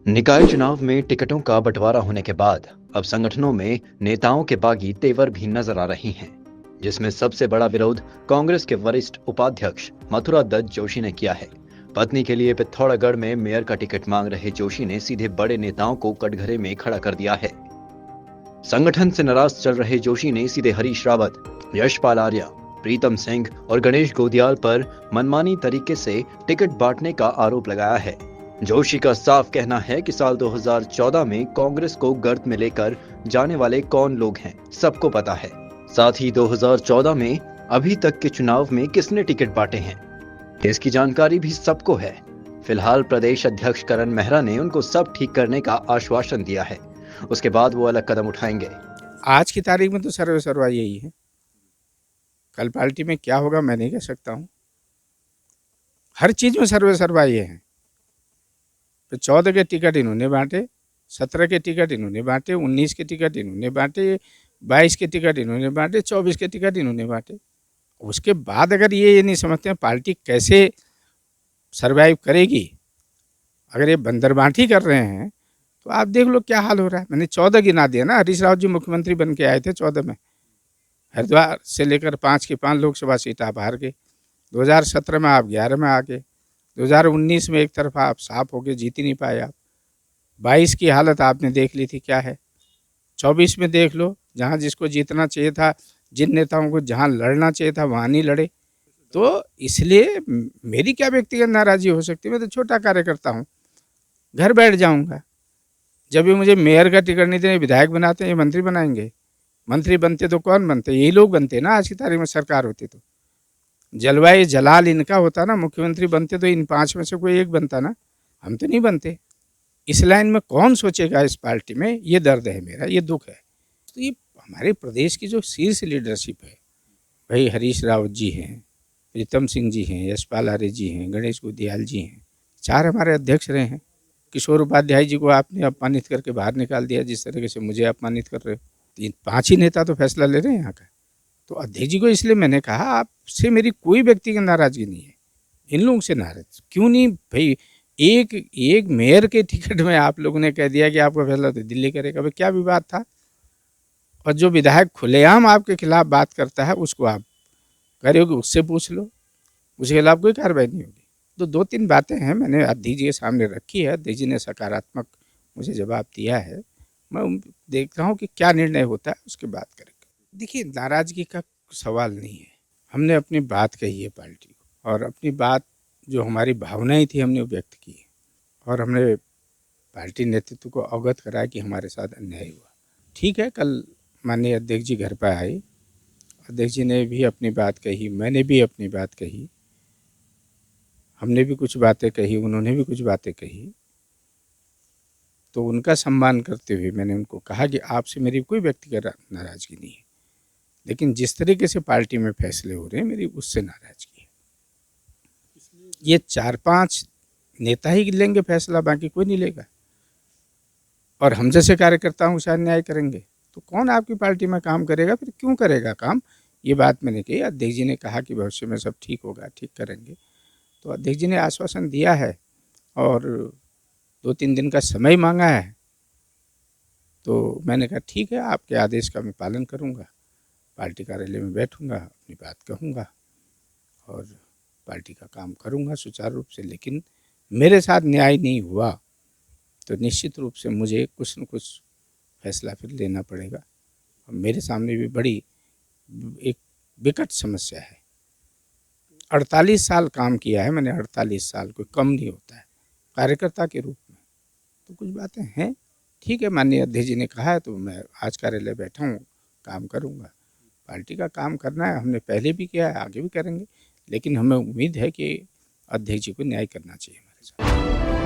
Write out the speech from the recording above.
निकाय चुनाव में टिकटों का बंटवारा होने के बाद अब संगठनों में नेताओं के बागी तेवर भी नजर आ रही हैं, जिसमें सबसे बड़ा विरोध कांग्रेस के वरिष्ठ उपाध्यक्ष मथुरा दत्त जोशी ने किया है। पत्नी के लिए पिथौरागढ़ में मेयर का टिकट मांग रहे जोशी ने सीधे बड़े नेताओं को कटघरे में खड़ा कर दिया है। संगठन से नाराज चल रहे जोशी ने सीधे हरीश रावत, यशपाल आर्या, प्रीतम सिंह और गणेश गोदियाल पर मनमानी तरीके से टिकट बांटने का आरोप लगाया है। जोशी का साफ कहना है कि साल 2014 में कांग्रेस को गर्त में लेकर जाने वाले कौन लोग हैं सबको पता है। साथ ही 2014 में अभी तक के चुनाव में किसने टिकट बांटे हैं इसकी जानकारी भी सबको है। फिलहाल प्रदेश अध्यक्ष करण मेहरा ने उनको सब ठीक करने का आश्वासन दिया है, उसके बाद वो अलग कदम उठाएंगे। आज की तारीख में तो सर्वे सर्वा यही है। कल पार्टी में क्या होगा मैं नहीं कह सकता हूँ। हर चीज में सर्वे सर्वा ये है। तो 14 के टिकट इन्होंने बांटे, 17 के टिकट इन्होंने बांटे, 19 के टिकट इन्होंने बांटे, 22 के टिकट इन्होंने बांटे, 24 के टिकट इन्होंने बांटे। उसके बाद अगर ये नहीं समझते हैं पार्टी कैसे सरवाइव करेगी, अगर ये बंदरबांटी कर रहे हैं तो आप देख लो क्या हाल हो रहा है। मैंने 14 गिना दिया ना। हरीश रावत जी मुख्यमंत्री बन के आए थे 14 में। हरिद्वार से लेकर 5 की 5 लोकसभा सीट आप हार गए। 2017 में आप 11 में आ गए। 2019 में एक तरफा आप साफ हो गए, जीत ही नहीं पाए आप। 22 की हालत आपने देख ली थी क्या है। 24 में देख लो, जहाँ जिसको जीतना चाहिए था, जिन नेताओं को जहाँ लड़ना चाहिए था वहाँ नहीं लड़े। तो इसलिए मेरी क्या व्यक्तिगत नाराज़गी हो सकती है। मैं तो छोटा कार्यकर्ता हूँ, घर बैठ जाऊँगा। जब भी मुझे मेयर का टिकट नहीं देने, विधायक बनाते हैं, ये मंत्री बनाएंगे। मंत्री बनते तो कौन बनते, यही लोग बनते ना। आज की तारीख में सरकार होती तो जलवायु जलाल इनका होता ना। मुख्यमंत्री बनते तो इन 5 में से कोई एक बनता ना। हम तो नहीं बनते। इस लाइन में कौन सोचेगा इस पार्टी में, ये दर्द है मेरा, ये दुख है। तो ये हमारे प्रदेश की जो शीर्ष लीडरशिप है, भाई हरीश रावत जी हैं, प्रीतम सिंह जी हैं, यशपाल आर्य जी हैं, गणेश गोदियाल जी हैं, 4 हमारे अध्यक्ष रहे हैं। किशोर उपाध्याय जी को आपने अपमानित करके बाहर निकाल दिया, जिस तरीके से मुझे अपमानित कर रहे हो। इन 5 ही नेता तो फैसला ले रहे हैं यहाँ का। तो अध्यक्ष जी को इसलिए मैंने कहा, आपसे मेरी कोई व्यक्तिगत नाराजगी नहीं है, इन लोगों से नाराज क्यों नहीं भाई। एक मेयर के टिकट में आप लोगों ने कह दिया कि आपका फैसला तो दिल्ली करेगा। भाई क्या विवाद था। और जो विधायक खुलेआम आपके खिलाफ बात करता है उसको आप कह रहे हो कि उससे पूछ लो, उसके खिलाफ कोई कार्रवाई नहीं होगी। तो 2-3 बातें हैं मैंने अध्यक्ष जी के सामने रखी है। अध्यक्ष जी ने सकारात्मक मुझे जवाब दिया है। मैं देख रहा हूँ कि क्या निर्णय होता है, उसके बाद करेंगे। देखिए, नाराज़गी का सवाल नहीं है। हमने अपनी बात कही है पार्टी को, और अपनी बात जो हमारी भावनाएं थी हमने व्यक्त की है, और हमने पार्टी नेतृत्व को अवगत कराया कि हमारे साथ अन्याय हुआ। ठीक है, कल माननीय अध्यक्ष जी घर पर आए, अध्यक्ष जी ने भी अपनी बात कही, मैंने भी अपनी बात कही, हमने भी कुछ बातें कही, उन्होंने भी कुछ बातें कही। तो उनका सम्मान करते हुए मैंने उनको कहा कि आपसे मेरी कोई व्यक्तिगत नाराज़गी नहीं है, लेकिन जिस तरीके से पार्टी में फैसले हो रहे हैं मेरी उससे नाराज़गी है। ये 4-5 नेता ही लेंगे फैसला, बाकी कोई नहीं लेगा। और हम जैसे कार्यकर्ताओं से अन्याय करेंगे तो कौन आपकी पार्टी में काम करेगा, फिर क्यों करेगा काम। ये बात मैंने कही। अध्यक्ष जी ने कहा कि भविष्य में सब ठीक होगा, ठीक करेंगे। तो अध्यक्ष जी ने आश्वासन दिया है और 2-3 दिन का समय मांगा है। तो मैंने कहा ठीक है, आपके आदेश का मैं पालन करूंगा, पार्टी कार्यालय में बैठूंगा, अपनी बात कहूंगा और पार्टी का काम करूंगा सुचारू रूप से। लेकिन मेरे साथ न्याय नहीं हुआ तो निश्चित रूप से मुझे कुछ न कुछ फैसला फिर लेना पड़ेगा। और मेरे सामने भी बड़ी एक विकट समस्या है। 48 साल काम किया है मैंने, 48 साल कोई कम नहीं होता है कार्यकर्ता के रूप में। तो कुछ बातें हैं। ठीक है, माननीय अध्यक्ष जी ने कहा है तो मैं आज कार्यालय बैठा हूँ, काम करूँगा। पार्टी का काम करना है, हमने पहले भी किया है, आगे भी करेंगे। लेकिन हमें उम्मीद है कि अध्यक्ष जी को न्याय करना चाहिए हमारे साथ।